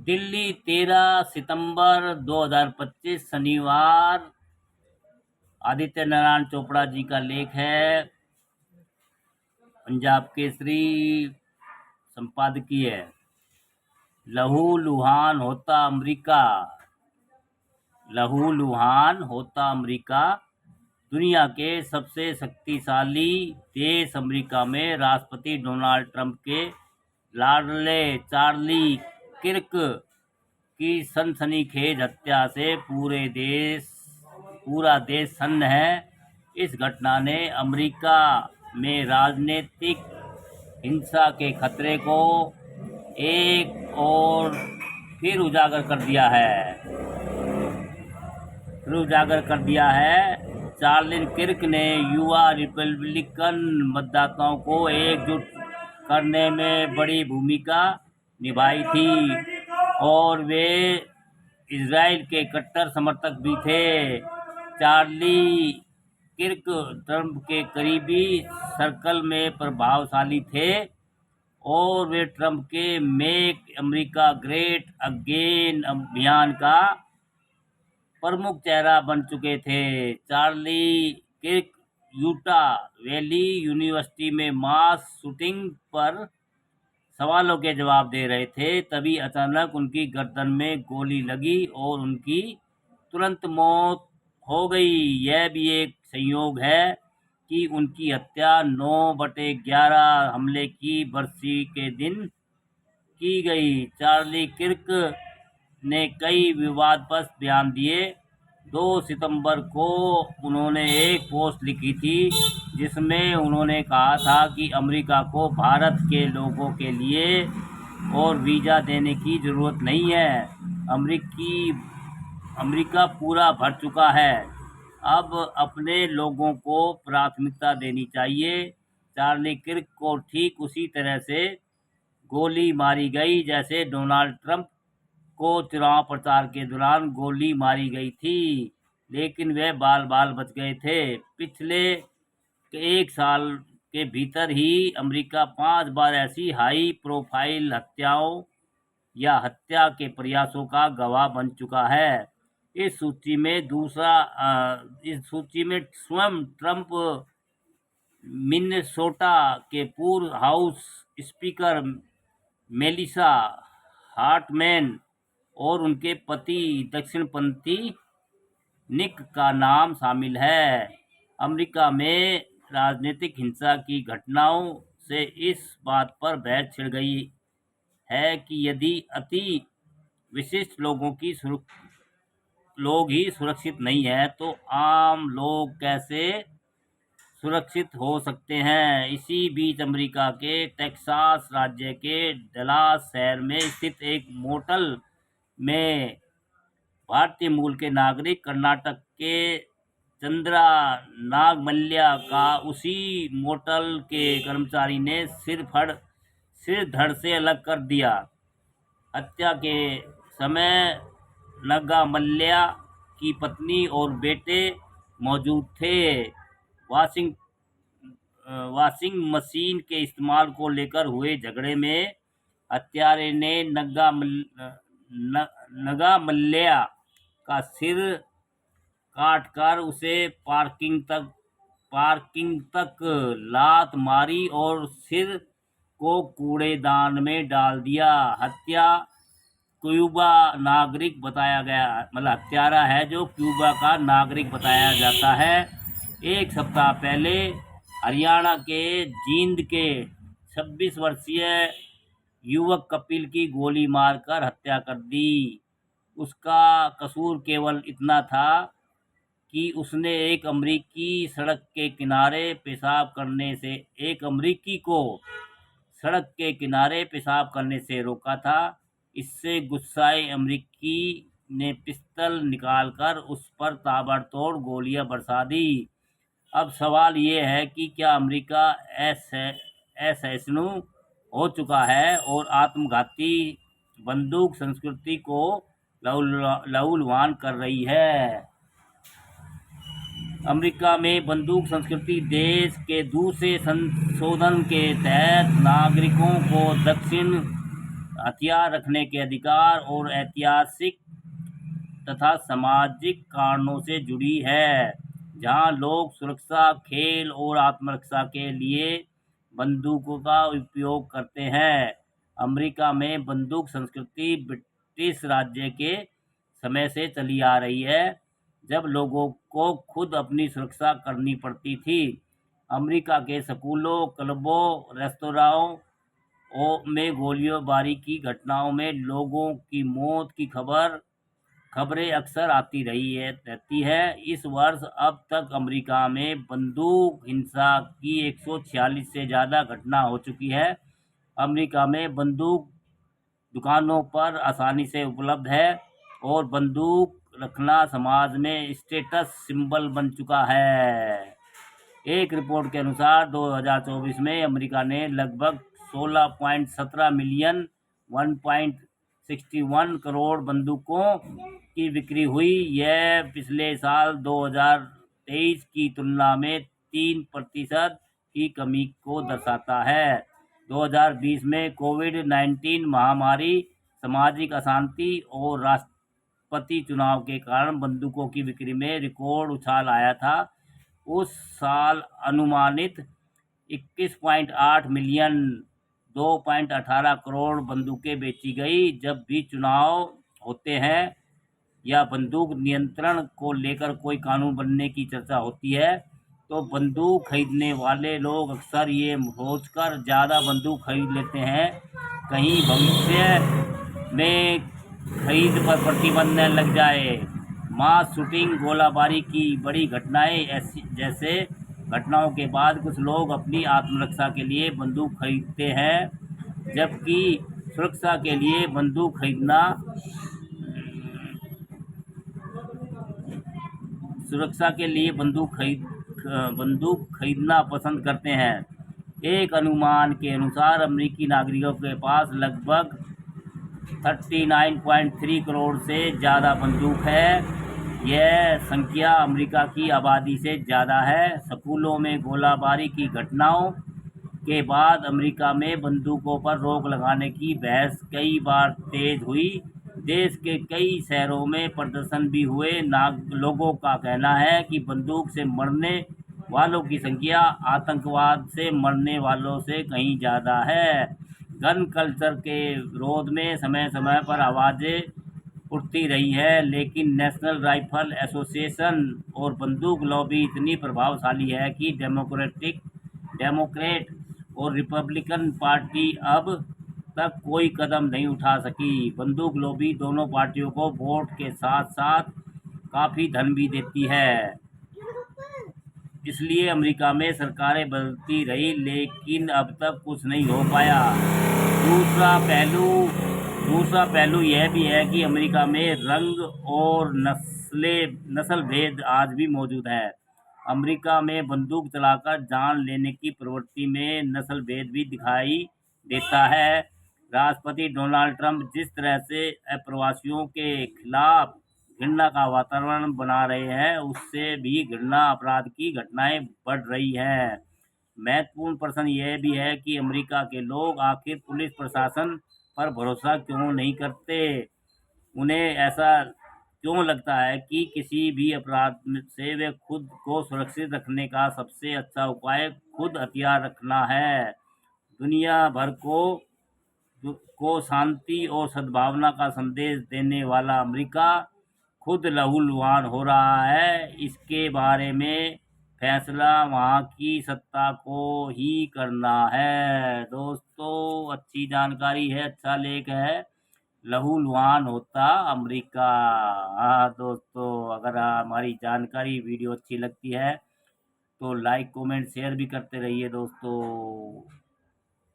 दिल्ली 13 सितंबर 2025 शनिवार। आदित्य नारायण चोपड़ा जी का लेख है, पंजाब केसरी संपादकीय। लहूलुहान होता अमेरिका, लहूलुहान होता अमेरिका। दुनिया के सबसे शक्तिशाली देश अमेरिका में राष्ट्रपति डोनाल्ड ट्रंप के लाडले चार्ली किर्क की सनसनीखेज हत्या से पूरा देश सन्न है। इस घटना ने अमेरिका में राजनीतिक हिंसा के खतरे को एक और फिर उजागर कर दिया है। चार्ली किर्क ने युवा रिपब्लिकन मतदाताओं को एकजुट करने में बड़ी भूमिका निभाई थी और वे इजराइल के कट्टर समर्थक भी थे। चार्ली किर्क ट्रंप के करीबी सर्कल में प्रभावशाली थे और वे ट्रंप के मेक अमेरिका ग्रेट अगेन अभियान का प्रमुख चेहरा बन चुके थे। Charlie Kirk Utah Valley University में मास शूटिंग पर सवालों के जवाब दे रहे थे, तभी अचानक उनकी गर्दन में गोली लगी और उनकी तुरंत मौत हो गई। यह भी एक संयोग है कि उनकी हत्या 9/11 हमले की बरसी के दिन की गई। चार्ली किर्क ने कई विवादास्पद बयान दिए। 2 सितंबर को उन्होंने एक पोस्ट लिखी थी जिसमें उन्होंने कहा था कि अमेरिका को भारत के लोगों के लिए और वीज़ा देने की ज़रूरत नहीं है। अमेरिका पूरा भर चुका है, अब अपने लोगों को प्राथमिकता देनी चाहिए। चार्ली किर्क को ठीक उसी तरह से गोली मारी गई जैसे डोनाल्ड ट्रंप को चुनाव प्रचार के दौरान गोली मारी गई थी, लेकिन वे बाल बाल बच गए थे। पिछले 1 साल के भीतर ही अमेरिका 5 बार ऐसी हाई प्रोफाइल हत्याओं या हत्या के प्रयासों का गवाह बन चुका है। इस सूची में स्वयं ट्रंप, मिनेसोटा के पूर्व हाउस स्पीकर मेलिसा हार्टमैन और उनके पति दक्षिणपंथी निक का नाम शामिल है। अमेरिका में राजनीतिक हिंसा की घटनाओं से इस बात पर बहस छिड़ गई है कि यदि अति विशिष्ट लोग ही सुरक्षित नहीं है तो आम लोग कैसे सुरक्षित हो सकते हैं। इसी बीच अमेरिका के टेक्सास राज्य के डलास शहर में स्थित एक मोटल में भारतीय मूल के नागरिक कर्नाटक के चंद्रा नागमल्ल्या का उसी मोटल के कर्मचारी ने सिर धड़ से अलग कर दिया। हत्या के समय नागमल्ल्या की पत्नी और बेटे मौजूद थे। वॉशिंग मशीन के इस्तेमाल को लेकर हुए झगड़े में हत्यारे ने नागमल्ल्या का सिर काटकर उसे पार्किंग तक लात मारी और सिर को कूड़ेदान में डाल दिया। हत्या क्यूबा नागरिक बताया गया, मतलब हत्यारा है जो क्यूबा का नागरिक बताया जाता है। 1 सप्ताह पहले हरियाणा के जींद के 26 वर्षीय युवक कपिल की गोली मारकर हत्या कर दी। उसका कसूर केवल इतना था कि उसने एक अमेरिकी को सड़क के किनारे पेशाब करने से रोका था। इससे गुस्साए अमेरिकी ने पिस्तौल निकालकर उस पर ताबड़तोड़ गोलियां बरसा दी। अब सवाल ये है कि क्या अमेरिका असहिष्णु हो चुका है और आत्मघाती बंदूक संस्कृति को लहूलुहान कर रही है। अमेरिका में बंदूक संस्कृति देश के दूसरे संशोधन के तहत नागरिकों को दक्षिण हथियार रखने के अधिकार और ऐतिहासिक तथा सामाजिक कारणों से जुड़ी है, जहां लोग सुरक्षा, खेल और आत्मरक्षा के लिए बंदूकों का उपयोग करते हैं। अमेरिका में बंदूक संस्कृति ब्रिटिश राज्य के समय से चली आ रही है, जब लोगों को खुद अपनी सुरक्षा करनी पड़ती थी। अमेरिका के स्कूलों, क्लबों, रेस्तराओं में गोलीबारी की घटनाओं में लोगों की मौत की खबरें अक्सर आती रहती है। इस वर्ष अब तक अमेरिका में बंदूक हिंसा की 146 से ज़्यादा घटना हो चुकी है। अमेरिका में बंदूक दुकानों पर आसानी से उपलब्ध है और बंदूक रखना समाज में स्टेटस सिंबल बन चुका है। एक रिपोर्ट के अनुसार 2024 में अमेरिका ने लगभग 16.17 मिलियन 1.61 करोड़ बंदूकों की बिक्री हुई। यह पिछले साल 2023 की तुलना में 3% की कमी को दर्शाता है। 2020 में कोविड-19 महामारी, सामाजिक अशांति और राष्ट्रपति चुनाव के कारण बंदूकों की बिक्री में रिकॉर्ड उछाल आया था। उस साल अनुमानित 21.8 मिलियन 2.18 करोड़ बंदूकें बेची गई। जब भी चुनाव होते हैं या बंदूक नियंत्रण को लेकर कोई कानून बनने की चर्चा होती है, तो बंदूक खरीदने वाले लोग अक्सर ये सोचकर ज़्यादा बंदूक खरीद लेते हैं कहीं भविष्य में खरीद पर प्रतिबंध न लग जाए। मास शूटिंग, गोलाबारी की बड़ी घटनाएं जैसे घटनाओं के बाद कुछ लोग अपनी आत्मरक्षा के लिए बंदूक खरीदते हैं, जबकि सुरक्षा के लिए बंदूक खरीदना पसंद करते हैं। एक अनुमान के अनुसार अमेरिकी नागरिकों के पास लगभग 39.3 करोड़ से ज़्यादा बंदूक है। यह संख्या अमेरिका की आबादी से ज़्यादा है। स्कूलों में गोलाबारी की घटनाओं के बाद अमेरिका में बंदूकों पर रोक लगाने की बहस कई बार तेज हुई। देश के कई शहरों में प्रदर्शन भी हुए। लोगों का कहना है कि बंदूक से मरने वालों की संख्या आतंकवाद से मरने वालों से कहीं ज़्यादा है। गन कल्चर के विरोध में समय समय पर आवाज़ें उठती रही है, लेकिन नेशनल राइफल एसोसिएशन और बंदूक लॉबी इतनी प्रभावशाली है कि डेमोक्रेट और रिपब्लिकन पार्टी अब तक कोई कदम नहीं उठा सकी। बंदूक लॉबी दोनों पार्टियों को वोट के साथ साथ काफ़ी धन भी देती है, इसलिए अमेरिका में सरकारें बदलती रही, लेकिन अब तक कुछ नहीं हो पाया। दूसरा पहलू यह भी है कि अमेरिका में रंग और नस्ल भेद आज भी मौजूद है। अमेरिका में बंदूक चलाकर जान लेने की प्रवृत्ति में नस्ल भेद भी दिखाई देता है। राष्ट्रपति डोनाल्ड ट्रंप जिस तरह से अप्रवासियों के खिलाफ घृणा का वातावरण बना रहे हैं, उससे भी घृणा अपराध की घटनाएं बढ़ रही हैं। महत्वपूर्ण प्रश्न यह भी है कि अमेरिका के लोग आखिर पुलिस प्रशासन पर भरोसा क्यों नहीं करते। उन्हें ऐसा क्यों लगता है कि किसी भी अपराध से वे खुद को सुरक्षित रखने का सबसे अच्छा उपाय खुद हथियार रखना है। दुनिया भर को शांति और सद्भावना का संदेश देने वाला अमेरिका खुद लहूलुहान हो रहा है। इसके बारे में फैसला वहाँ की सत्ता को ही करना है। दोस्तों, अच्छी जानकारी है, अच्छा लेख है। लहूलुहान होता अमेरिका। हाँ दोस्तों, अगर हमारी जानकारी वीडियो अच्छी लगती है तो लाइक, कमेंट, शेयर भी करते रहिए दोस्तों।